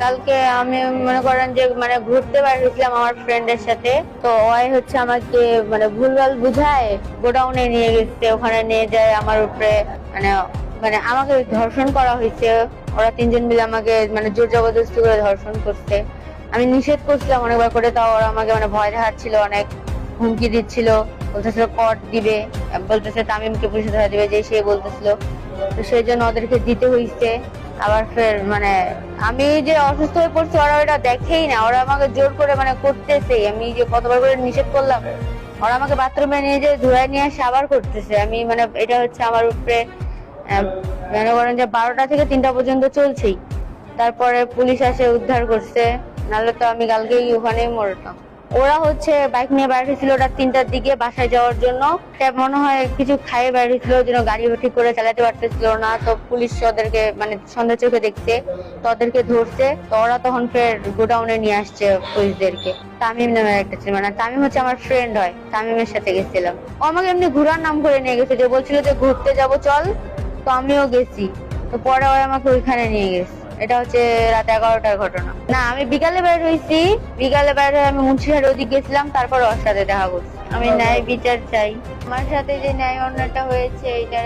কালকে আমি মনে করেন যে মানে ঘুরতে বেরিয়েছিলাম আমার ফ্রেন্ডের সাথে। তো ওই হচ্ছে আমাকে মানে ভুলভাল বুঝায় গোডাউনে নিয়ে গেছে। ওখানে নিয়ে যায় আমার উপরে মানে মানে আমাকে ধর্ষণ করা হয়েছে। ওরা তিনজন মিলে আমাকে মানে জোর জবরদস্তি করে ধর্ষণ করছে। আমি নিষেধ করছিলাম অনেকবার করে, তাও ওরা আমাকে মানে ভয় দেখাচ্ছিল, অনেক হুমকি দিচ্ছিল, বলতেছিল কট দিবে, বলতেছে তামিমকে পুলিশে ধরা দিবে, যে সে বলতেছিল। তো সেই জন্য ওদেরকে দিতে হইছে। আবার ফের মানে আমি যে অসুস্থ হয়ে পড়ছি ওরা ওটা দেখেই না, ওরা আমাকে জোর করে মানে করতেছে। আমি যে কতবার করে নিষেধ করলাম, ওরা আমাকে বাথরুমে নিয়ে যে ধুয়ে নিয়ে আসে আবার করতেছে। আমি মানে এটা হচ্ছে আমার উপরে মনে করেন যে 12টা থেকে 3টা পর্যন্ত চলছেই। তারপরে পুলিশ এসে উদ্ধার করছে, নাহলে তো আমি কালকেই ওখানেই মরতাম। ওরা হচ্ছে বাইক নিয়ে বাইরে হয়েছিল ওটা 3টার দিকে বাসায় যাওয়ার জন্য। মনে হয় কিছু খাইয়ে বাইরে হয়েছিল, যেন গাড়ি ঠিক করে চালাতে পারতেছিল না। তো পুলিশ ওদেরকে মানে সন্ধ্যা চোখে দেখছে, তো ওদেরকে ধরছে। তো ওরা তখন ফের গোডাউনে নিয়ে আসছে পুলিশদেরকে। তামিম নামের একটা ছিল, মানে তামিম হচ্ছে আমার ফ্রেন্ড হয়, তামিমের সাথে গেছিলাম। ও আমাকে এমনি ঘোরার নাম করে নিয়ে গেছে, যে বলছিল যে ঘুরতে যাব চল। তো আমিও গেছি। তো পরে ওরা আমাকে ওইখানে নিয়ে গেছে। এটা হচ্ছে রাত 11টার ঘটনা। না, আমি বিকালে বের হয়েছি। বিকালে বের হয়ে আমি মুন্সিহাট ওদিক গেছিলাম, তারপর ওর সাথে দেখা করছি। আমি ন্যায় বিচার চাই। আমার সাথে যে ন্যায় অন্যায়টা হয়েছে এটা